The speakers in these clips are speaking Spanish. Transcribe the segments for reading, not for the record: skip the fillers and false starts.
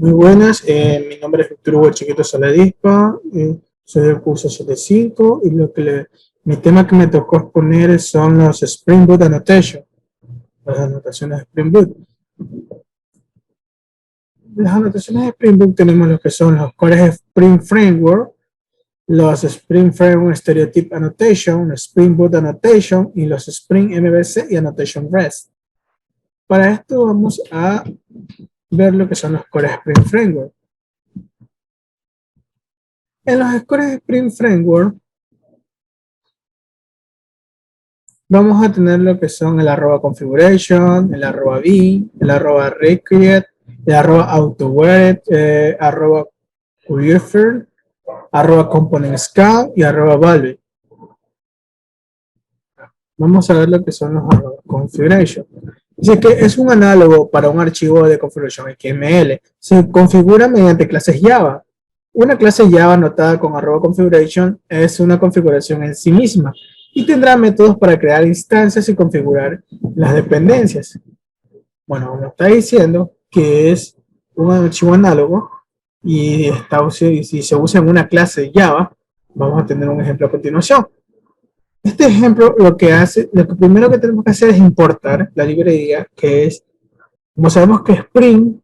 Muy buenas, mi nombre es Víctor Hugo Chiquito Saladispa, soy del curso 75 y mi tema que me tocó exponer son los Spring Boot Annotation, las anotaciones de Spring Boot. Las anotaciones de Spring Boot tenemos lo que son los cores Spring Framework, los Spring Framework Stereotype Annotation, Spring Boot Annotation y los Spring MVC y Annotation REST. Para esto vamos a ver lo que son los cores Spring Framework. En los cores Spring Framework vamos a tener lo que son el @configuration, el @bin, el @recreate, el @autoware, @currier, @component_scout y @value. Vamos a ver lo que son los @configuration. Dice que es un análogo para un archivo de configuración XML. Se configura mediante clases Java. Una clase Java anotada con @configuration es una configuración en sí misma y tendrá métodos para crear instancias y configurar las dependencias. Bueno, nos está diciendo que es un archivo análogo y si se usa en una clase Java, vamos a tener un ejemplo a continuación. Este ejemplo lo que primero que tenemos que hacer es importar la librería, que es, como sabemos que Spring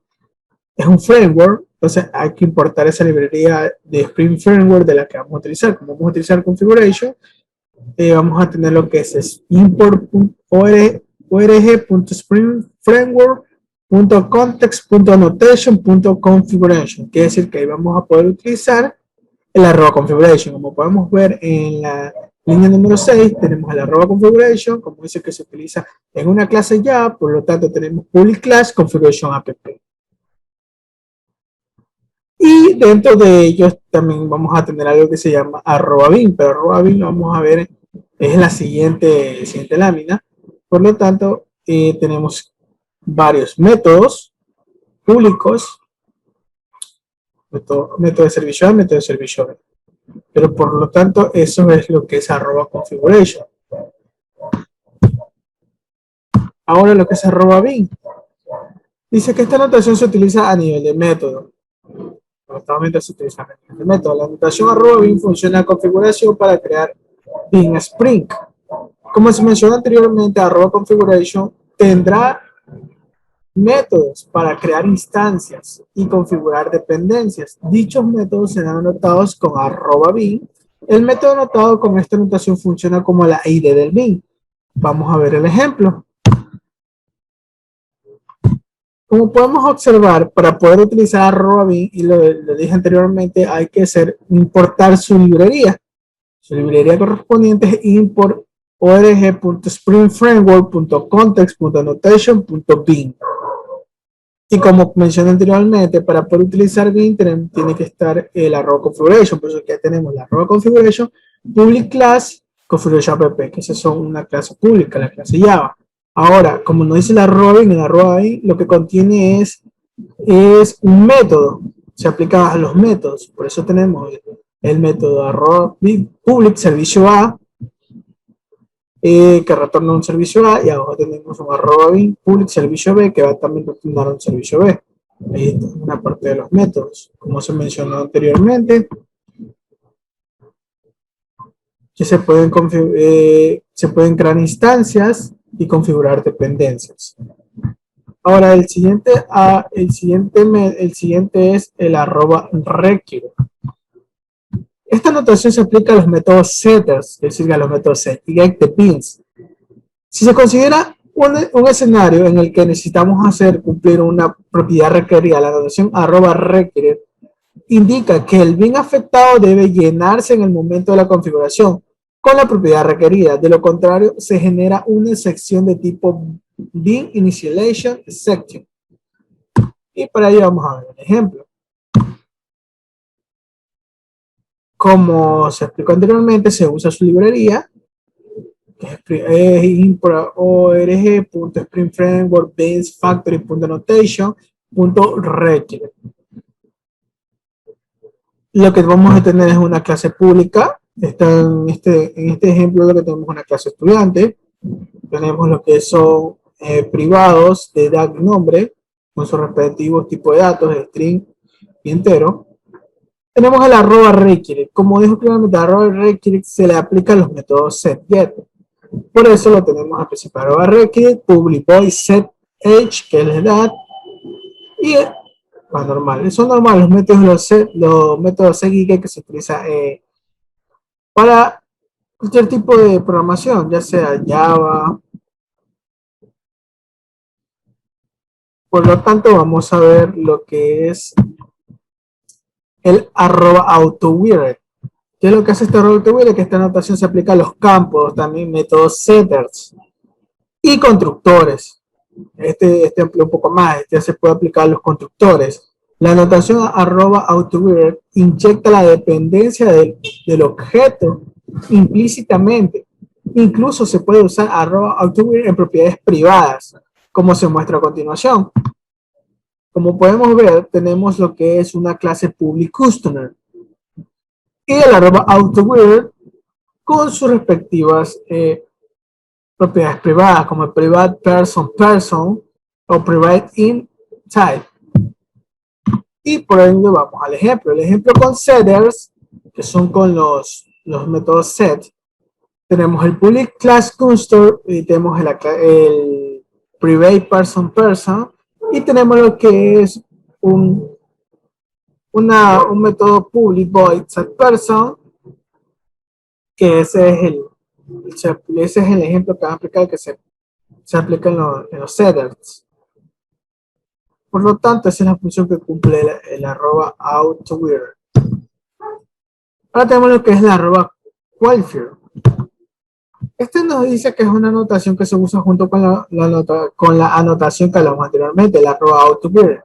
es un framework, entonces hay que importar esa librería de Spring Framework de la que vamos a utilizar. Como vamos a utilizar configuration, vamos a tener lo que es import.org.springframework.context.annotation.configuration. Quiere decir que ahí vamos a poder utilizar el @configuration. Como podemos ver en la línea número 6, tenemos el @configuration, como dice que se utiliza en una clase Java, por lo tanto tenemos public class configuration app. Y dentro de ellos también vamos a tener algo que se llama @bin, pero @bin lo vamos a ver, es la siguiente lámina. Por lo tanto, tenemos varios métodos públicos, método de servicio A, método de servicio B. Pero por lo tanto, eso es lo que es @configuration. Ahora lo que es @bin. Dice que esta notación se utiliza a nivel de método. Actualmente se utiliza a nivel de método. La notación @bin funciona a configuración para crear bin Spring. Como se mencionó anteriormente, @configuration tendrá métodos para crear instancias y configurar dependencias. Dichos métodos serán anotados con @bin. El método anotado con esta notación funciona como la ID del bin. Vamos a ver el ejemplo. Como podemos observar, para poder utilizar @bin, y lo dije anteriormente, hay que importar su librería. Su librería correspondiente es import org.springframework.context.annotation.bin. Y como mencioné anteriormente, para poder utilizar bin tiene que estar el @configuration. Por eso que ya tenemos la @configuration, public class, configuration app, que esas son una clase pública, la clase Java. Ahora, como nos dice el @bin, lo que contiene es un método. Se aplica a los métodos. Por eso tenemos el método public servicio A, que retorna un servicio A, y abajo tenemos un @bin public servicio B, que va a también retornar un servicio B. Ahí está una parte de los métodos. Como se mencionó anteriormente, que se pueden crear instancias y configurar dependencias. Ahora el siguiente es el @require. Esta notación se aplica a los métodos setters, es decir, a los métodos set y get the pins. Si se considera un escenario en el que necesitamos hacer cumplir una propiedad requerida, la notación @require indica que el bin afectado debe llenarse en el momento de la configuración con la propiedad requerida. De lo contrario, se genera una excepción de tipo bin initialization exception. Y para ello vamos a ver un ejemplo. Como se explicó anteriormente, se usa su librería, que es import org.springframework.basefactory.annotation.require. Lo que vamos a tener es una clase pública. En este ejemplo lo que tenemos una clase estudiante. Tenemos lo que son privados de DAG nombre con sus respectivos tipos de datos, string y entero. Tenemos el arroba requiere. Como dijo claramente, arroba requiere se le aplica a los métodos setGet. Por eso lo tenemos al principio. Arroba requiere, public void set age, que es la edad, y más normal. Son normales los métodos setGet que se utiliza para cualquier tipo de programación, ya sea Java. Por lo tanto, vamos a ver lo que es el arroba AutoWeird. ¿Qué es lo que hace este arroba AutoWeird? Que esta notación se aplica a los campos, también métodos setters y constructores. Este emplea un poco más, este se puede aplicar a los constructores. La notación arroba AutoWeird inyecta la dependencia del objeto implícitamente. Incluso se puede usar arroba AutoWeird en propiedades privadas, como se muestra a continuación. Como podemos ver, tenemos lo que es una clase public customer y el arroba AutoWeird con sus respectivas propiedades privadas, como el private person o private int type. Y por ende vamos al ejemplo. El ejemplo con setters, que son con los métodos set. Tenemos el public class constructor y tenemos el private person y tenemos lo que es un método public void set person, que ese es el ejemplo que van a aplicar, que se aplica en los setters. Por lo tanto, esa es la función que cumple el arroba AutoWeird. Ahora tenemos lo que es la arroba qualifier. Este nos dice que es una anotación que se usa junto con la anotación que hablamos anteriormente, el arroba AutoWeird.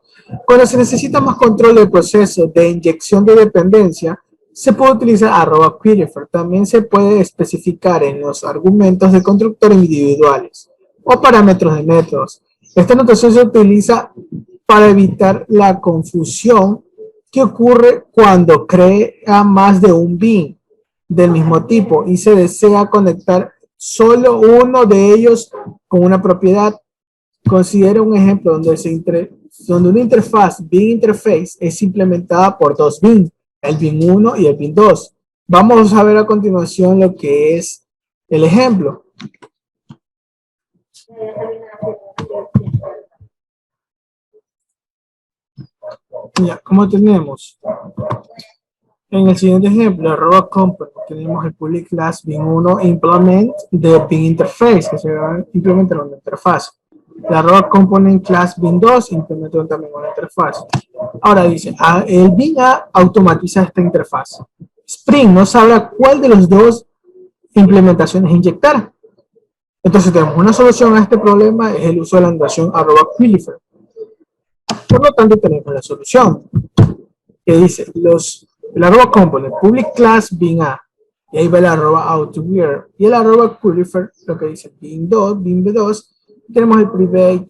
Cuando se necesita más control del proceso de inyección de dependencia, se puede utilizar arroba qualifier. También se puede especificar en los argumentos de constructor individuales o parámetros de métodos. Esta notación se utiliza para evitar la confusión que ocurre cuando crea más de un bin del mismo tipo y se desea conectar solo uno de ellos con una propiedad. Considera un ejemplo donde una interfaz bin interface es implementada por dos bin, el bin 1 y el bin 2. Vamos a ver a continuación lo que es el ejemplo. Ya, como tenemos en el siguiente ejemplo, arroba component, tenemos el public class bin1 implement de bin interface, que se va a implementar una interfaz. La arroba component class bin2 implementa también una interfaz. Ahora dice, el bin A automatiza esta interfaz. Spring no sabrá cuál de las dos implementaciones inyectar. Entonces tenemos una solución a este problema, es el uso de la notación arroba qualifier. Por lo tanto, tenemos la solución, que dice, el arroba component, public class bin A, y ahí va el arroba AutoWeird, y el arroba qualifier, lo que dice bin 2, bin B2, tenemos el private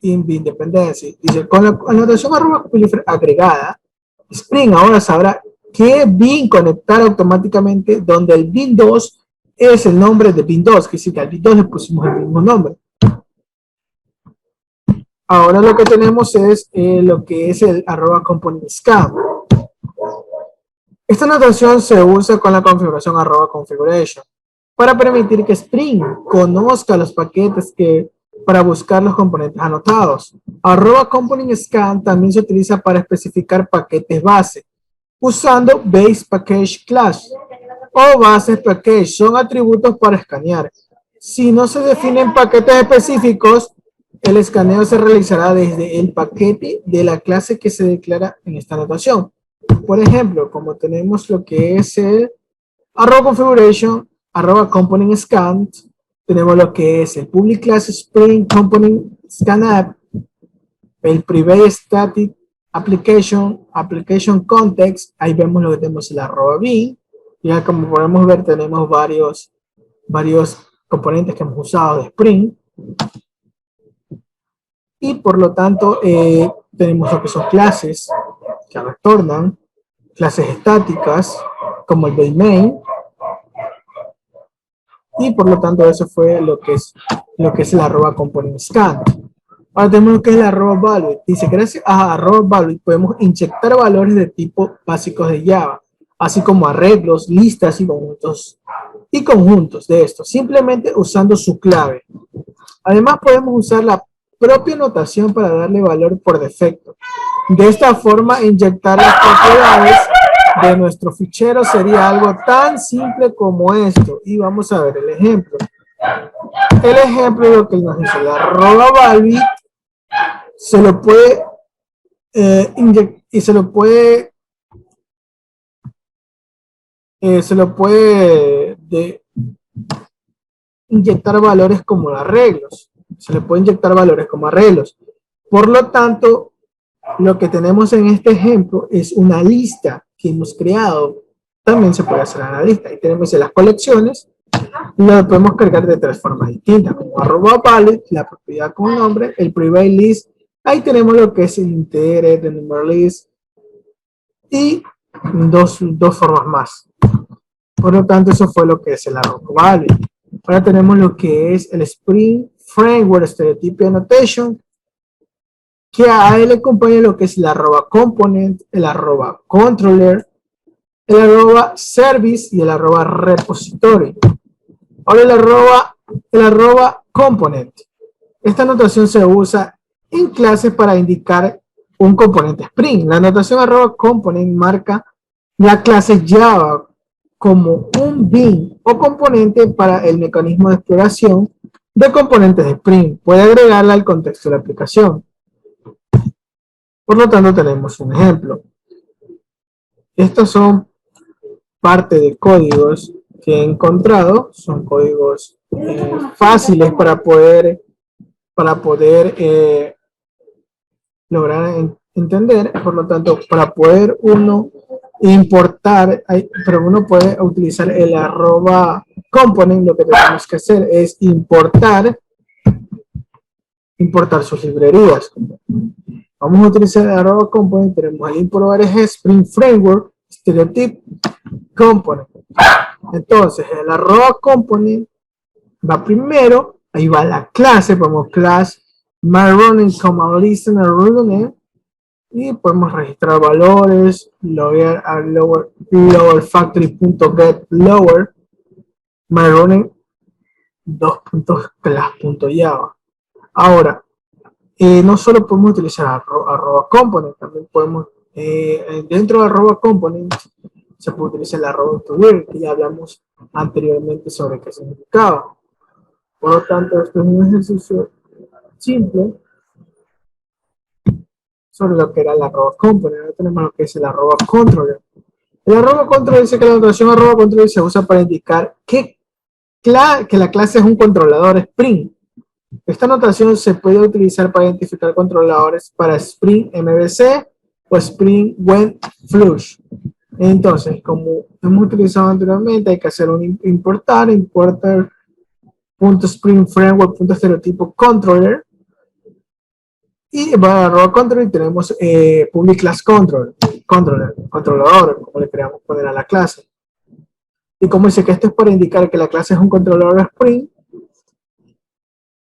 in bin dependency. Dice, con la anotación arroba qualifier agregada, Spring ahora sabrá qué bin conectar automáticamente, donde el bin 2 es el nombre de bin 2, que sí que al bin 2 le pusimos el mismo nombre. Ahora lo que tenemos es lo que es el arroba component scan. Esta notación se usa con la configuración arroba configuration para permitir que Spring conozca los paquetes para buscar los componentes anotados. Arroba component scan también se utiliza para especificar paquetes base usando base package class o bases package. Son atributos para escanear. Si no se definen paquetes específicos, el escaneo se realizará desde el paquete de la clase que se declara en esta notación. Por ejemplo, como tenemos lo que es el arroba configuration, arroba component scan, tenemos lo que es el public class Spring component scan app, el private static application context, ahí vemos lo que tenemos el arroba bin, ya como podemos ver tenemos varios componentes que hemos usado de Spring. Y por lo tanto, tenemos lo que son clases que retornan, clases estáticas, como el base main. Y por lo tanto, eso fue lo que es el arroba component scan. Ahora tenemos lo que es el arroba value. Dice, gracias a arroba value podemos inyectar valores de tipo básicos de Java, así como arreglos, listas y conjuntos de estos, simplemente usando su clave. Además podemos usar la propia notación para darle valor por defecto. De esta forma, inyectar las propiedades de nuestro fichero sería algo tan simple como esto. Y vamos a ver el ejemplo. El ejemplo de lo que nos dice la arroba value se lo puede inyectar y se lo puede inyectar valores como arreglos. Se le puede inyectar valores como arreglos. Por lo tanto, lo que tenemos en este ejemplo es una lista que hemos creado. También se puede hacer una lista. Y tenemos en las colecciones, lo podemos cargar de tres formas distintas, como arroba value, la propiedad con nombre, el private list. Ahí tenemos lo que es el integer, el number list y dos formas más. Por lo tanto, eso fue lo que es el arroba value. Ahora tenemos lo que es el Spring Framework Stereotype Annotation, que a él le acompaña lo que es el arroba component, el arroba controller, el arroba service y el arroba repository. Ahora el arroba component. Esta notación se usa en clases para indicar un componente Spring. La notación arroba component marca la clase Java como un bin o componente para el mecanismo de exploración de componentes de Spring. Puede agregarla al contexto de la aplicación. Por lo tanto, tenemos un ejemplo. Estos son parte de códigos que he encontrado. Son códigos fáciles para poder lograr entender. Por lo tanto, para poder uno importar, pero uno puede utilizar el arroba component. Lo que tenemos que hacer es importar sus librerías. Vamos a utilizar el arroba component. Tenemos el import Spring Framework Stereotype Component. Entonces, el arroba component va primero. Ahí va la clase. Ponemos class myRunning, listener running. Y podemos registrar valores, loguear a lower factory.get lower myRunning class.java. Ahora, no solo podemos utilizar arroba component, también podemos dentro de arroba component se puede utilizar el arroba keyword, que ya hablamos anteriormente sobre qué significaba. Por lo tanto, esto es un ejercicio simple sobre lo que era el arroba component. Ahora tenemos lo que es el arroba controller. El arroba controller dice que la notación arroba controller se usa para indicar que la clase es un controlador Spring. Esta notación se puede utilizar para identificar controladores para Spring MVC o Spring When Flush. Entonces, como hemos utilizado anteriormente, hay que hacer un importar .springframework.estereotipo controller. Y para arroba controller tenemos public class controlador, como le queramos poner a la clase. Y como dice que esto es para indicar que la clase es un controlador Spring,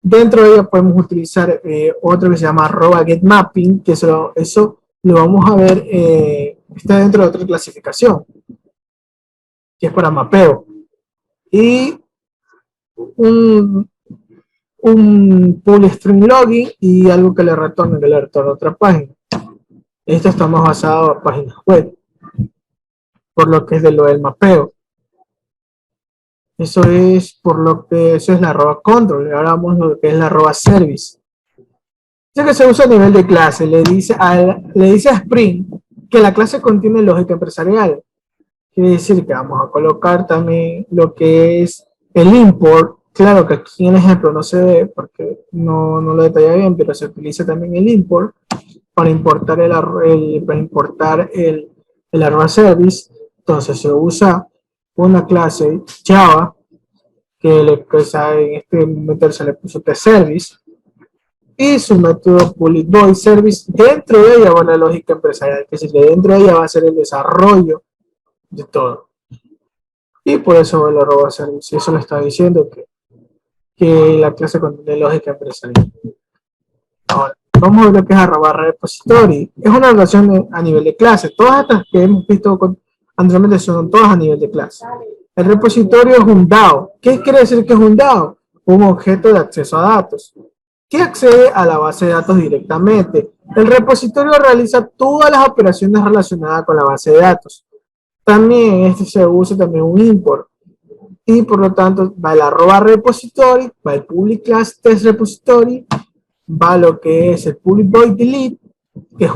dentro de ella podemos utilizar otro que se llama arroba getMapping, que eso lo vamos a ver, está dentro de otra clasificación, que es para mapeo. Y un pull string login y algo que le retorne otra página. Esto está más basado en páginas web, por lo que es de lo del mapeo. Eso es la arroba control. Ahora vamos a lo que es la arroba service. Eso que se usa a nivel de clase. Le dice a Spring que la clase contiene lógica empresarial. Quiere decir que vamos a colocar también lo que es el import. Claro que aquí en el ejemplo no se ve porque no lo detalla bien, pero se utiliza también el import para importar el arroba service. Entonces se usa una clase Java que en este método se le puso service y su método public void service. Dentro de ella va la lógica empresarial, que es que dentro de ella va a ser el desarrollo de todo. Y por eso va el arroba service. Y eso le está diciendo que la clase contiene lógica empresarial. Ahora, vamos a ver lo que es arroba repository. Es una relación a nivel de clase. Todas estas que hemos visto anteriormente son todas a nivel de clase. El repositorio es un DAO. ¿Qué quiere decir que es un DAO? Un objeto de acceso a datos que accede a la base de datos directamente. El repositorio realiza todas las operaciones relacionadas con la base de datos. También este se usa también un import. Y por lo tanto va el arroba repository, va el public class test repository, va lo que es el public void delete, que es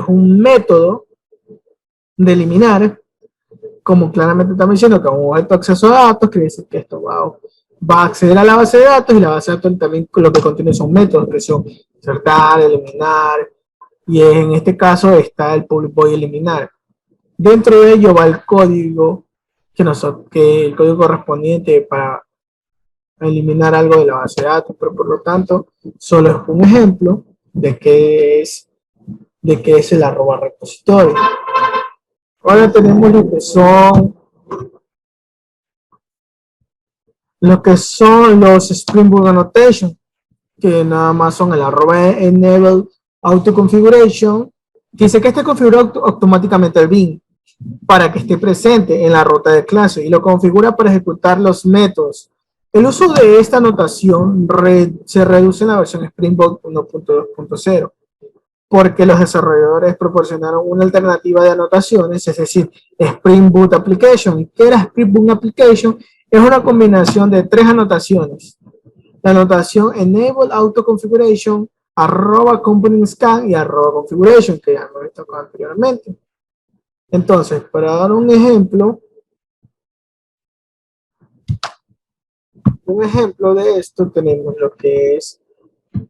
un método de eliminar, como claramente está diciendo, que es un objeto de acceso a datos, quiere decir que esto va a acceder a la base de datos, y la base de datos también lo que contiene son métodos que son insertar, eliminar, y en este caso está el public void eliminar. Dentro de ello va el código que el código correspondiente para eliminar algo de la base de datos, pero por lo tanto solo es un ejemplo de qué es el arroba repositorio. Ahora tenemos lo que son los Spring Boot Annotation, que nada más son el arroba enable auto configuration, que dice que este configura automáticamente el bin para que esté presente en la ruta de clase y lo configura para ejecutar los métodos. El uso de esta notación se reduce en la versión Spring Boot 1.2.0 porque los desarrolladores proporcionaron una alternativa de anotaciones, es decir, Spring Boot Application. ¿Qué era Spring Boot Application? Es una combinación de tres anotaciones. La anotación Enable Auto Configuration, arroba Component Scan y arroba Configuration, que ya hemos visto anteriormente. Entonces, para dar un ejemplo de esto, tenemos lo que es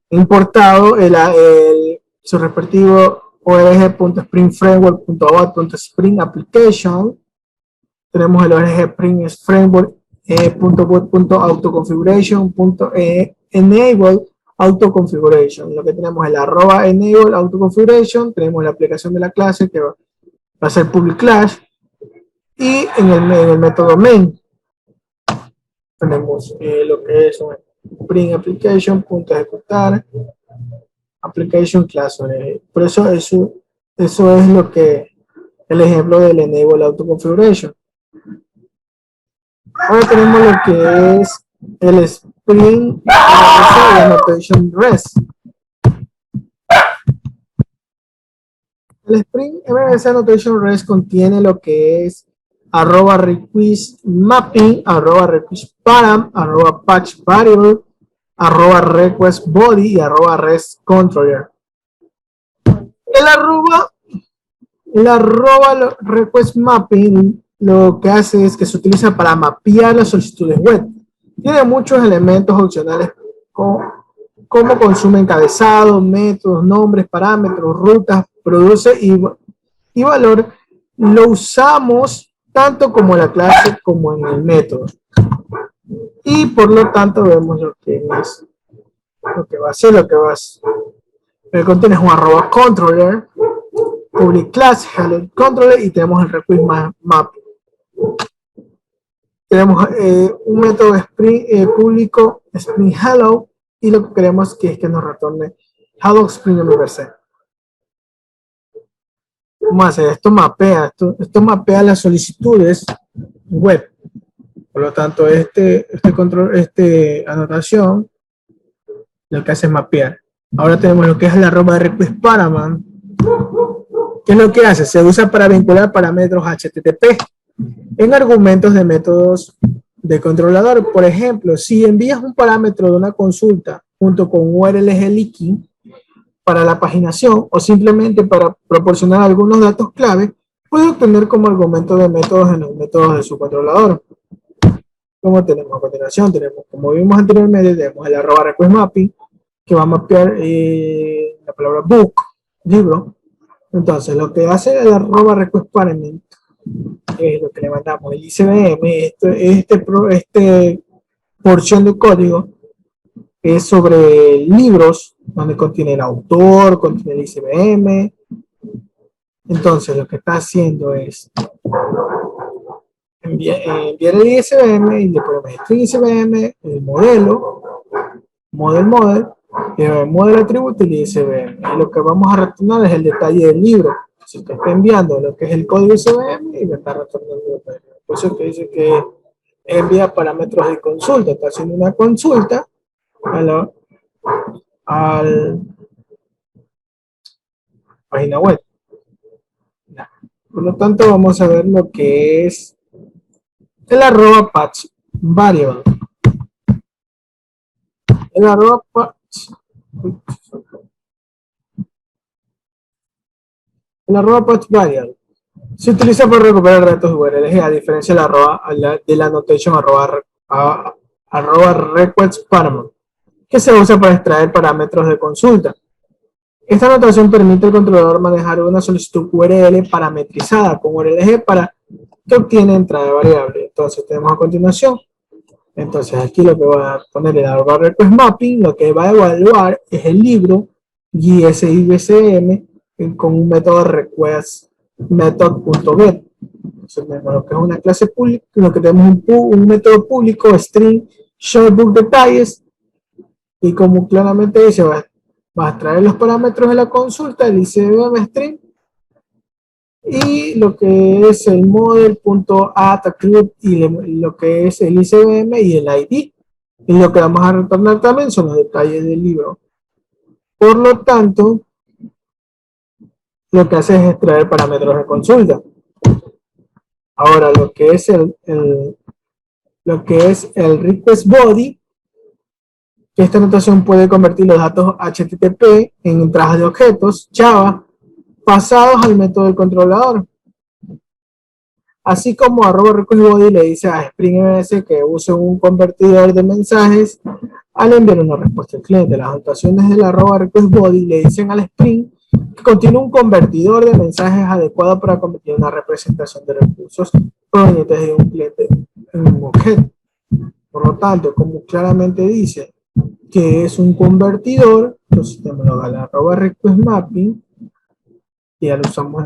importado su respectivo org.springframework.about.spring.application. Tenemos el org.springframework.autoconfiguration.enable autoconfiguration. Lo que tenemos es el arroba enable autoconfiguration, tenemos la aplicación de la clase que va a ser public class, y en el método main tenemos lo que es un Spring Application, punto ejecutar, Application Class. Por eso es lo que el ejemplo del Enable Auto Configuration. Ahora tenemos lo que es el Spring Annotation REST. El Spring MVC Annotation REST contiene lo que es arroba request mapping, arroba request param, arroba patch variable, arroba request body y arroba rest controller. El arroba request mapping lo que hace es que se utiliza para mapear las solicitudes web. Tiene muchos elementos opcionales como consume encabezado, métodos, nombres, parámetros, rutas, produce y valor. Lo usamos tanto como en la clase como en el método. Y por lo tanto vemos lo que va a ser, contiene un arroba controller, public class, hello controller, y tenemos el request map. Tenemos un método público Spring Hello, y lo que queremos es que nos retorne Hello Spring Universal. ¿Cómo hace? Esto mapea las solicitudes web. Por lo tanto, esta anotación lo que hace es mapear. Ahora tenemos lo que es la arroba request parameter. ¿Qué es lo que hace? Se usa para vincular parámetros HTTP en argumentos de métodos de controlador. Por ejemplo, si envías un parámetro de una consulta junto con URLs leaking para la paginación o simplemente para proporcionar algunos datos clave, puede obtener como argumento de métodos en los métodos de su controlador. Como tenemos a continuación, como vimos anteriormente, tenemos el arroba request mapping, que va a mapear la palabra book, libro. Entonces, lo que hace el arroba request parameter es lo que le mandamos el ICBM, este porción de código es sobre libros, donde contiene el autor, contiene el ICBM. Entonces, lo que está haciendo es enviar el ICBM y le ponemos string ICBM, el model, modelo atributo y el ISBN. Y lo que vamos a retornar es el detalle del libro. Si usted está enviando lo que es el código ISBN y me está retornando el detalle. Por eso que dice que envía parámetros de consulta. Está haciendo una consulta a la página web. Por lo tanto, vamos a ver lo que es el arroba patch variable. El arroba patch variable se utiliza para recuperar datos URLs, a diferencia de la annotation arroba request paramount, que se usa para extraer parámetros de consulta. Esta anotación permite al controlador manejar una solicitud URL parametrizada con URLG para que obtiene entrada de variable. Entonces tenemos a continuación. Entonces aquí lo que va a poner el arroba request mapping, lo que va a evaluar es el libro JSIBCM con un método request method.get. Entonces tenemos lo que es una clase pública, lo que tenemos un método público string shortbook detalles, y como claramente dice, va a extraer los parámetros de la consulta, el ICBM string, y lo que es el model.add y lo que es el ICBM y el ID. Y lo que vamos a retornar también son los detalles del libro. Por lo tanto, lo que hace es extraer parámetros de consulta. Ahora, lo que es el request body, que esta notación puede convertir los datos HTTP en entradas de objetos Java pasados al método del controlador. Así como arroba request body le dice a Spring MVC que use un convertidor de mensajes al enviar una respuesta al cliente. Las anotaciones del arroba request body le dicen al Spring que contiene un convertidor de mensajes adecuado para convertir una representación de recursos provenientes de un cliente en un objeto. Por lo tanto, como claramente dice que es un convertidor, entonces tenemos el arroba request mapping, que ya lo usamos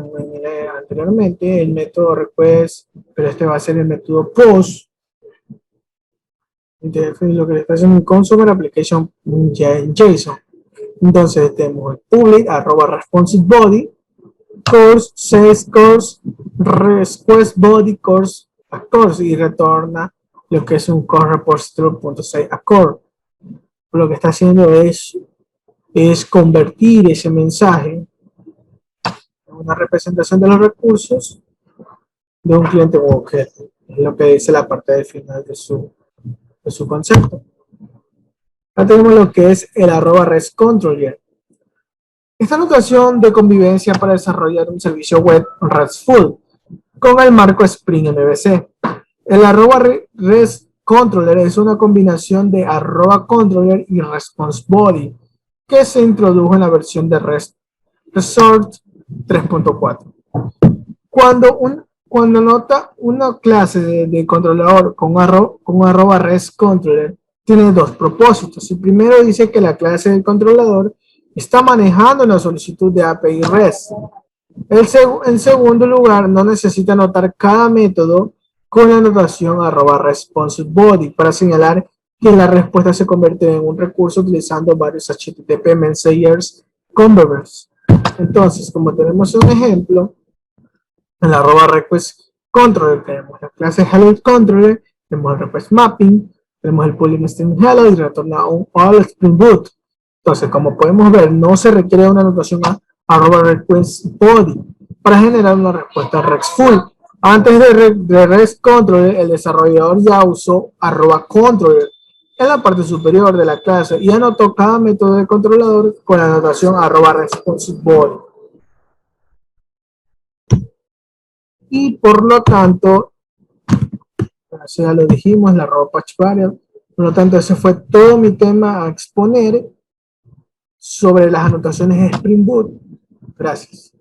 anteriormente, el método request, pero este va a ser el método post. Entonces, lo que le está haciendo un consumer application JSON. Entonces tenemos el public arroba responsive body course says course request body course a course, y retorna lo que es un course repository.say a core. Lo que está haciendo es convertir ese mensaje en una representación de los recursos de un cliente o objeto. Es lo que dice la parte del final de su concepto. Ahora tenemos lo que es el arroba REST controller. Esta notación de convivencia para desarrollar un servicio web RESTful con el marco Spring MVC. El arroba REST controller es una combinación de arroba controller y response body que se introdujo en la versión de REST Resort 3.4. Cuando nota una clase de controlador con arroba REST controller, tiene dos propósitos. El primero dice que la clase del controlador está manejando una solicitud de API REST. En segundo lugar, no necesita anotar cada método con la notación arroba responsive body para señalar que la respuesta se convierte en un recurso utilizando varios HTTP messengers converters. Entonces, como tenemos un ejemplo, en la arroba request controller tenemos la clase hello controller, tenemos el request mapping, tenemos el pooling string hello y retorna un all Spring Boot. Entonces, como podemos ver, no se requiere una anotación arroba request body para generar una respuesta RESTful. Antes de REST controller, el desarrollador ya usó arroba controller en la parte superior de la clase y anotó cada método del controlador con la anotación arroba responsive body. Y por lo tanto, ya lo dijimos, la arroba patch variable. Por lo tanto, ese fue todo mi tema a exponer sobre las anotaciones de Spring Boot. Gracias.